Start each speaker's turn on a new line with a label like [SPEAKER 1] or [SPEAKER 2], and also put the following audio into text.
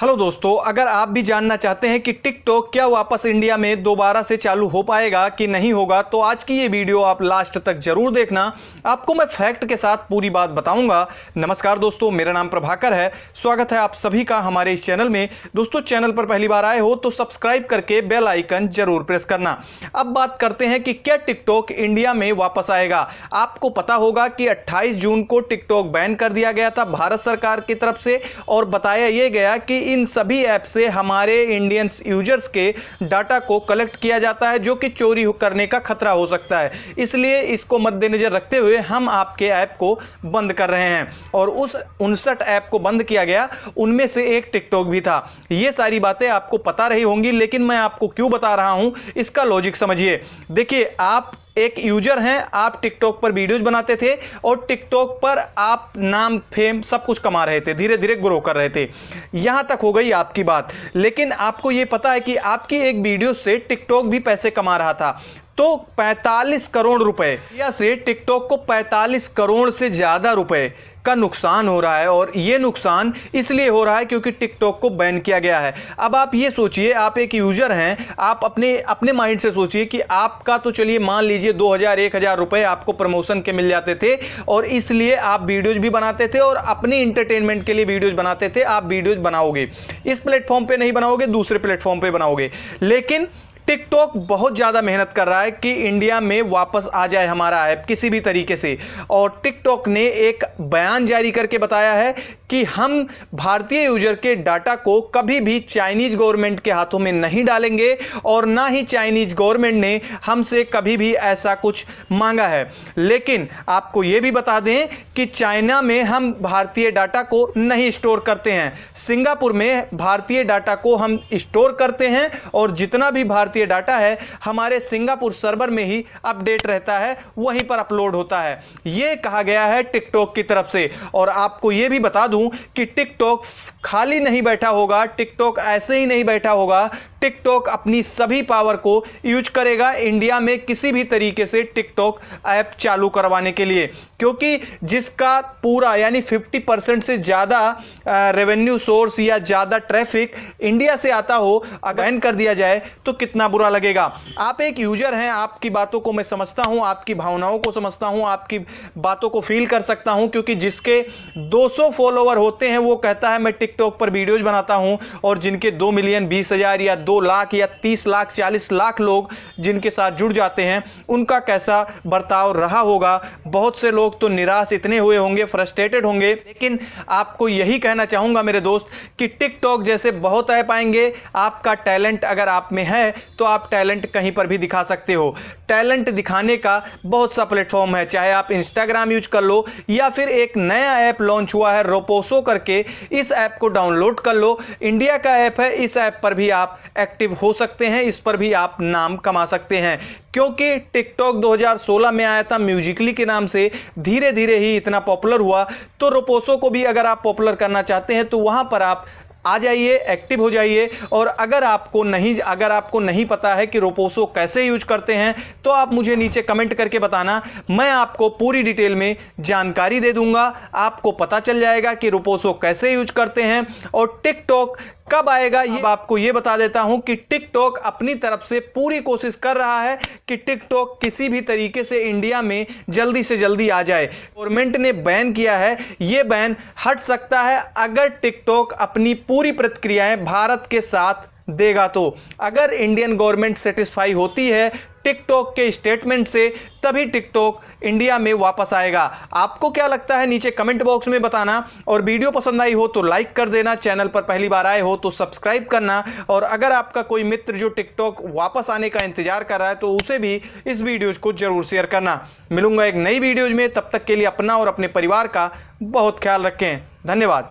[SPEAKER 1] Hello दोस्तों, अगर आप भी जानना चाहते हैं कि टिकटॉक क्या वापस इंडिया में दोबारा से चालू हो पाएगा कि नहीं होगा, तो आज की ये वीडियो आप लास्ट तक जरूर देखना। आपको मैं फैक्ट के साथ पूरी बात बताऊंगा। नमस्कार दोस्तों, मेरा नाम प्रभाकर है। स्वागत है आप सभी का हमारे इस चैनल में। दोस्तों, चैनल पर पहली बार आए हो तो सब्सक्राइब करके बेल आइकन जरूर प्रेस करना। अब बात करते हैं कि क्या टिकटॉक इंडिया में वापस आएगा। आपको पता होगा कि 28 जून को टिकटॉक बैन कर दिया गया था भारत सरकार की तरफ से, और बताया यह गया कि इन सभी ऐप से हमारे इंडियन यूजर्स के डाटा को कलेक्ट किया जाता है, जो कि चोरी करने का खतरा हो सकता है। इसलिए इसको मद्देनजर रखते हुए हम आपके ऐप को बंद कर रहे हैं, और उस 59 ऐप को बंद किया गया, उनमें से एक टिकटॉक भी था। ये सारी बातें आपको पता रही होंगी, लेकिन मैं आपको क्यों बता रहा हूं, इसका लॉजिक समझिए। देखिए, आप एक यूजर हैं, आप टिकटॉक पर वीडियोज बनाते थे और टिकटॉक पर आप नाम, फेम सब कुछ कमा रहे थे, धीरे धीरे ग्रो कर रहे थे। यहां तक हो गई आपकी बात। लेकिन आपको यह पता है कि आपकी एक वीडियो से टिकटॉक भी पैसे कमा रहा था। तो 45 करोड़ रुपए या से टिकटॉक को 45 करोड़ से ज्यादा रुपए का नुकसान हो रहा है, और यह नुकसान इसलिए हो रहा है क्योंकि टिकटॉक को बैन किया गया है। अब आप ये सोचिए, आप एक यूजर हैं, आप अपने माइंड से सोचिए कि आपका तो चलिए मान लीजिए 2000-1000 रुपए आपको प्रमोशन के मिल जाते थे, और इसलिए आप वीडियोज भी बनाते थे और अपनी इंटरटेनमेंट के लिए वीडियोज बनाते थे। आप वीडियोज बनाओगे, इस प्लेटफॉर्म पे नहीं बनाओगे, दूसरे प्लेटफॉर्म पे बनाओगे। लेकिन टिकटॉक बहुत ज़्यादा मेहनत कर रहा है कि इंडिया में वापस आ जाए हमारा ऐप किसी भी तरीके से, और टिकटॉक ने एक बयान जारी करके बताया है कि हम भारतीय यूजर के डाटा को कभी भी चाइनीज गवर्नमेंट के हाथों में नहीं डालेंगे, और ना ही चाइनीज गवर्नमेंट ने हमसे कभी भी ऐसा कुछ मांगा है। लेकिन आपको यह भी बता दें कि चाइना में हम भारतीय डाटा को नहीं स्टोर करते हैं, सिंगापुर में भारतीय डाटा को हम स्टोर करते हैं, और जितना भी भारतीय डाटा है हमारे सिंगापुर सर्वर में ही अपडेट रहता है, वहीं पर अपलोड होता है। यह कहा गया है टिकटॉक की तरफ से। और आपको यह भी बता दूं कि टिकटॉक खाली नहीं बैठा होगा, टिकटॉक ऐसे ही नहीं बैठा होगा। टिकटॉक अपनी सभी पावर को यूज करेगा इंडिया में किसी भी तरीके से टिकटॉक ऐप चालू करवाने के लिए, क्योंकि जिसका पूरा यानी 50% से ज्यादा रेवेन्यू सोर्स या ज्यादा ट्रैफिक इंडिया से आता हो, अगर बैन कर दिया जाए तो कितना बुरा लगेगा। आप एक यूजर हैं, आपकी बातों को मैं समझता हूं, आपकी भावनाओं को समझता हूं, आपकी बातों को फील कर सकता हूं, क्योंकि जिसके 200 फॉलोवर होते हैं वो कहता है मैं टिकटॉक पर वीडियोज बनाता हूं, और जिनके 2 मिलियन 20,000 या 2 लाख या 30 लाख 40 लाख लोग जिनके साथ जुड़ जाते हैं, उनका कैसा बर्ताव रहा होगा। बहुत से लोग तो निराश इतने हुए होंगे, फ्रस्ट्रेटेड होंगे। लेकिन आपको यही कहना चाहूंगा मेरे दोस्त कि टिकटॉक जैसे बहुत ऐप आएंगे। आपका टैलेंट अगर आप में है तो आप टैलेंट कहीं पर भी दिखा सकते हो। टैलेंट दिखाने का बहुत सा प्लेटफॉर्म है, चाहे आप इंस्टाग्राम यूज कर लो, या फिर एक नया ऐप लॉन्च हुआ है रोपोसो करके, इस ऐप को डाउनलोड कर लो। इंडिया का ऐप है, इस ऐप पर भी आप एक्टिव हो सकते हैं, इस पर भी आप नाम कमा सकते हैं। क्योंकि टिकटॉक 2016 में आया था म्यूजिकली के नाम से, धीरे धीरे ही इतना पॉपुलर हुआ। तो रोपोसो को भी अगर आप पॉपुलर करना चाहते हैं तो वहां पर आप आ जाइए, एक्टिव हो जाइए। और अगर आपको नहीं पता है कि रोपोसो कैसे यूज करते हैं, तो आप मुझे नीचे कमेंट करके बताना, मैं आपको पूरी डिटेल में जानकारी दे दूंगा। आपको पता चल जाएगा कि रोपोसो कैसे यूज करते हैं और टिकटॉक कब आएगा। ये आपको ये बता देता हूं कि टिकटॉक अपनी तरफ से पूरी कोशिश कर रहा है कि टिकटॉक किसी भी तरीके से इंडिया में जल्दी से जल्दी आ जाए। गवर्नमेंट ने बैन किया है, ये बैन हट सकता है अगर टिकटॉक अपनी पूरी प्रतिक्रियाएं भारत के साथ देगा। तो अगर इंडियन गवर्नमेंट सेटिस्फाई होती है टिकटॉक के स्टेटमेंट से, तभी टिकटॉक इंडिया में वापस आएगा। आपको क्या लगता है नीचे कमेंट बॉक्स में बताना, और वीडियो पसंद आई हो तो लाइक कर देना, चैनल पर पहली बार आए हो तो सब्सक्राइब करना, और अगर आपका कोई मित्र जो टिकटॉक वापस आने का इंतजार कर रहा है तो उसे भी इस वीडियोज को जरूर शेयर करना। मिलूंगा एक नई वीडियोज में, तब तक के लिए अपना और अपने परिवार का बहुत ख्याल रखें। धन्यवाद।